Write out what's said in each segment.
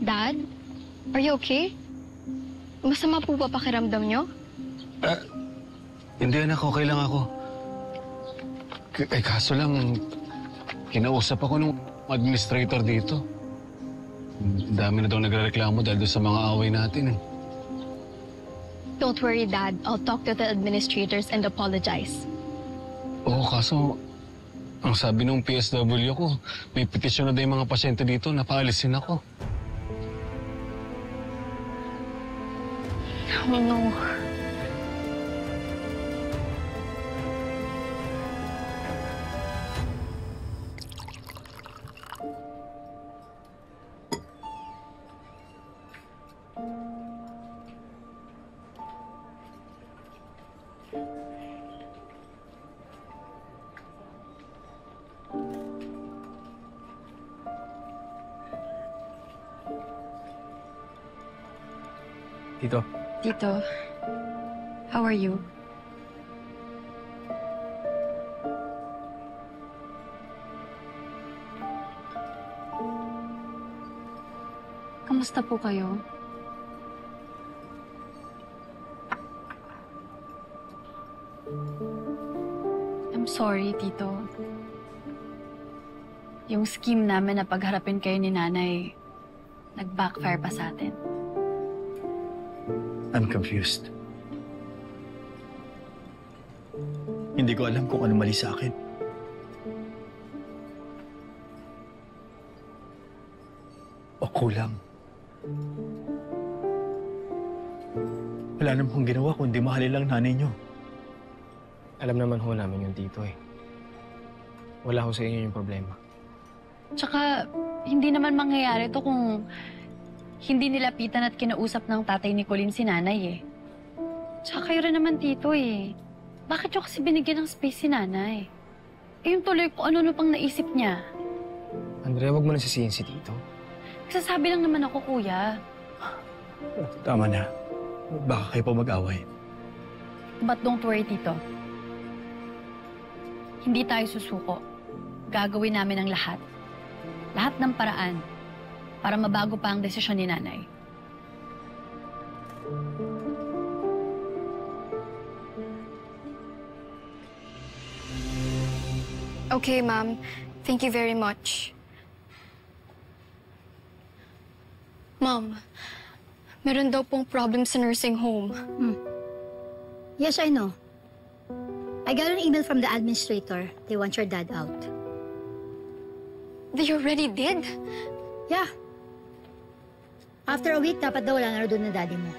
Dad? Are you okay? Masama po ba pakiramdam nyo? Hindi anak, okay lang ako. Kaso lang, kinausap ako nung administrator dito. Dami na daw nagrereklamo dahil doon sa mga away natin eh. Don't worry, Dad. I'll talk to the administrators and apologize. Oo, kaso ang sabi nung PSW ko, may petisyon na daw yung mga pasyente dito na paalisin ako. Oh, no. Tito. Tito, how are you? Kamusta po kayo? I'm sorry, Tito. Yung scheme namin na pagharapin kayo ni Nanay, nag-backfire pa sa atin. I'm confused. Hindi ko alam kung ano mali sa akin. O kulang. Wala naman kong ginawa kundi mahalin lang nanay niyo. Alam naman ho namin yung Tito eh. Wala ho sa inyo yung problema. Tsaka, hindi naman mangyayari to kung hindi nilapitan at kinausap ng tatay ni Colleen si Nanay eh. Tsaka kayo rin naman, Tito eh. Bakit yung kasi binigyan ng space si Nanay? Eh yung tuloy kung ano-ano pang naisip niya. Andrea, wag mo na sisihin si Tito. Nagsasabi lang naman ako, Kuya. Tama na. Baka kayo pa mag-away. But don't worry, Tito. Hindi tayo susuko. Gagawin namin ang lahat. Lahat ng paraan para mabago pa ang desisyon ni Nanay. Okay, Ma'am. Thank you very much. Ma'am, meron daw pong problem sa nursing home. Yes, I know. I got an email from the administrator. They want your dad out. They already did? Yeah. After a week, dapat daw wala na doon ng daddy mo.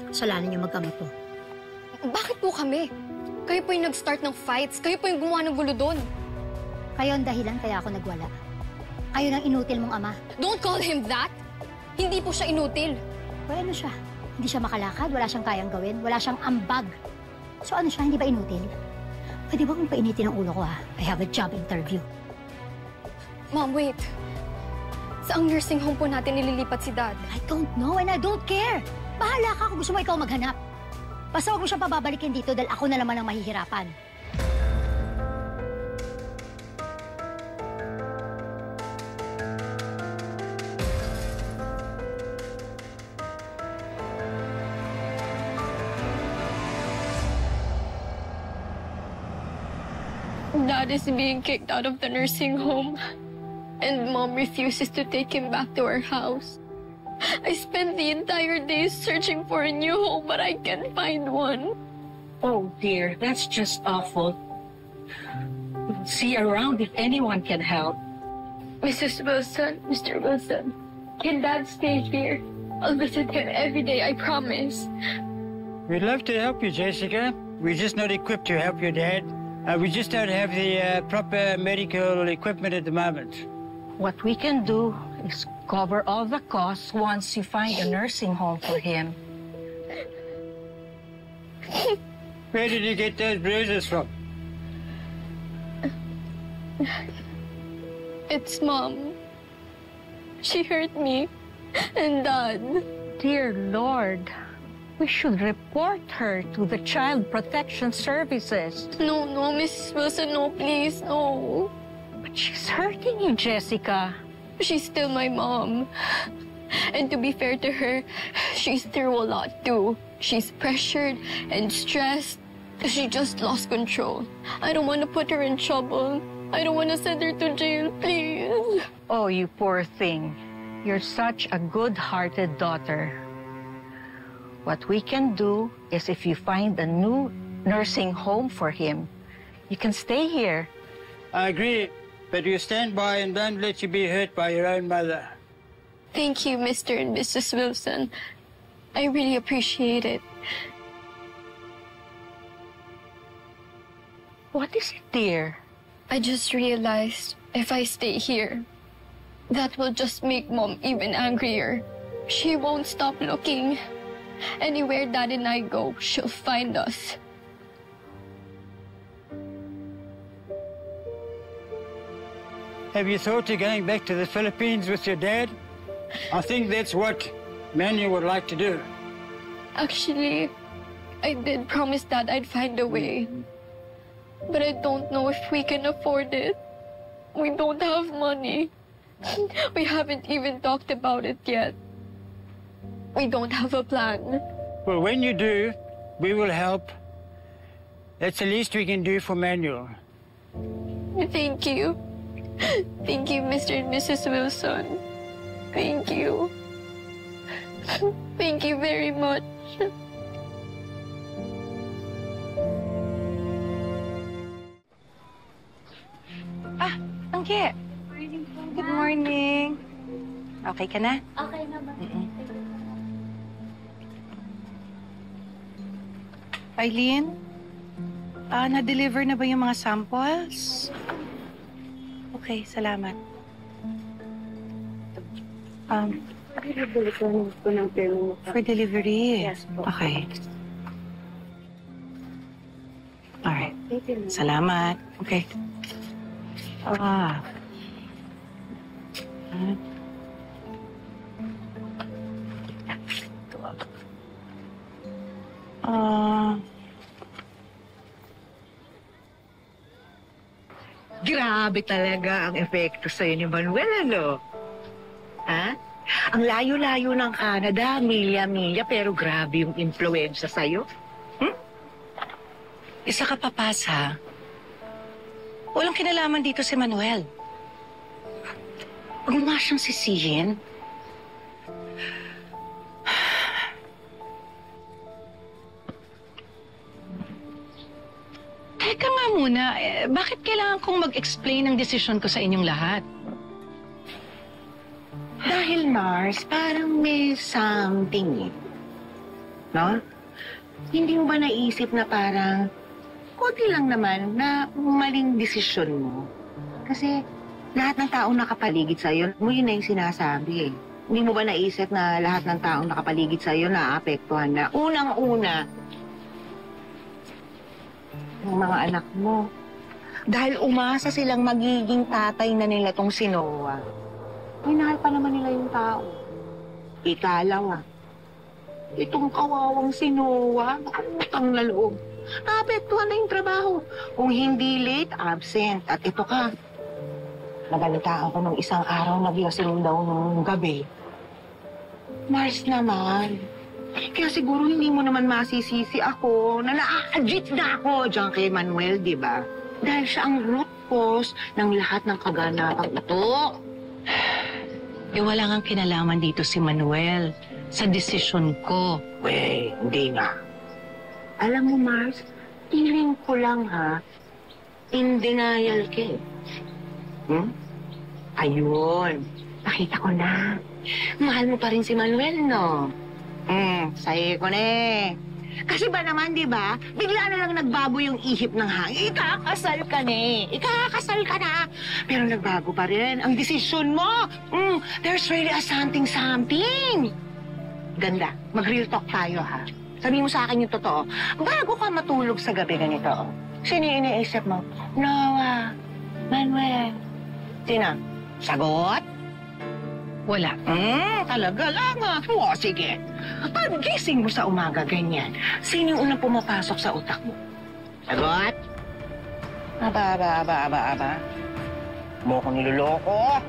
Kasalanan niyo magkama to. Bakit po kami? Kayo po yung nag-start ng fights. Kayo po yung gumawa ng gulo doon. Kayo ang dahilan kaya ako nagwala. Kayo nang inutil mong ama. Don't call him that! Hindi po siya inutil. O ano siya? Hindi siya makalakad, wala siyang kayang gawin, wala siyang ambag. So ano siya, hindi ba inutil? Pwede ba kung painitin ang ulo ko ha? I have a job interview. Mom, wait. Saang nursing home po natin nililipat si Dad? I don't know and I don't care. Bahala ka kung gusto mo ikaw maghanap. Basta huwag mo siyang pababalikin dito dahil ako na naman ang mahihirapan. Dad is being kicked out of the nursing home. And Mom refuses to take him back to our house. I spent the entire day searching for a new home, but I can't find one. Oh dear, that's just awful. See around if anyone can help. Mrs. Wilson, Mr. Wilson, can Dad stay here? I'll visit him every day, I promise. We'd love to help you, Jessica. We're just not equipped to help your dad. We just don't have the proper medical equipment at the moment. What we can do is cover all the costs once you find a nursing home for him. Where did you get those bruises from? It's Mom. She hurt me. And Dad. Dear Lord, we should report her to the Child Protection Services. No, Mrs. Wilson, no, please, no. But she's hurting you, Jessica. she's still my mom. And to be fair to her, she's through a lot too. She's pressured and stressed. She just lost control. I don't want to put her in trouble. I don't want to send her to jail, please. Oh, you poor thing. You're such a good-hearted daughter. What we can do is if you find a new nursing home for him, you can stay here. I agree, but you stand by and don't let you be hurt by your own mother. Thank you, Mr. and Mrs. Wilson. I really appreciate it. What is it, dear? I just realized if I stay here, that will just make Mom even angrier. She won't stop looking. Anywhere Dad and I go, she'll find us. Have you thought of going back to the Philippines with your dad? I think that's what Manuel would like to do. Actually, I did promise Dad I'd find a way. But I don't know if we can afford it. We don't have money. We haven't even talked about it yet. We don't have a plan. Well, when you do, we will help. That's the least we can do for Manuel. Thank you. Thank you, Mr. and Mrs. Wilson. Thank you. Thank you very much. Angge. Good morning. Okay ka na? Okay naman. Eileen, na-deliver na ba yung mga samples? Okay, salamat. For delivery? Yes po. Okay. Alright. Salamat. Okay. Grabe talaga ang epekto sa'yo ni Manuel, ano? Ha? Ang layo-layo ng Canada, milya-milya, pero grabe yung influensya sa'yo. Isa ka papasa. Walang kinalaman dito si Manuel. Huwag mo nga siyang sisihin. Teka nga muna, bakit kailangan kong mag-explain ng desisyon ko sa inyong lahat? Dahil, Mars, parang may something, no? Hindi mo ba naisip na parang konti lang naman na maling desisyon mo? Kasi lahat ng taong nakapaligid sa'yo, yun na yung sinasabi. Hindi mo ba naisip na lahat ng taong nakapaligid sa'yo naapektuhan na? Unang-una, yung mga anak mo. Dahil umasa silang magiging tatay na nila tong si Noah. Minahal pa naman nila yung tao. Ikalawa, itong kawawang si Noah, utang na loob. Naapektuhan na yung trabaho. Kung hindi late, absent. At ito ka, nabalitaan ko nung isang araw naglasing daw nung gabi. Mars naman. Kaya siguro hindi mo naman masisisi ako na na-adjit na ako dyan kay Manuel, di ba? Dahil siya ang root cause ng lahat ng kaganapang ito. Wala kang kinalaman dito si Manuel sa desisyon ko. Hindi nga. Alam mo, Mars, feeling ko lang, ha? In denial ka. Ayun. Nakita ko na. Mahal mo pa rin si Manuel, no? Sayo ko na eh. Kasi ba naman, di ba? Bigla na lang nagbago yung ihip ng hangin. Ikakasal ka na eh. Ikakasal ka na. Pero nagbago pa rin ang desisyon mo. There's really a something. Ganda. Mag-real talk tayo, ha? Sabihin mo sa akin yung totoo. Bago ka matulog sa gabi ganito, sino yung iniisip mo? Noah, Manuel. Sino? Sagot? Wala. Talaga lang, ha? O, sige. Pag-gising mo sa umaga ganyan, sino yung unang pumapasok sa utak mo? Sagot? Aba. Mo ko niloloko.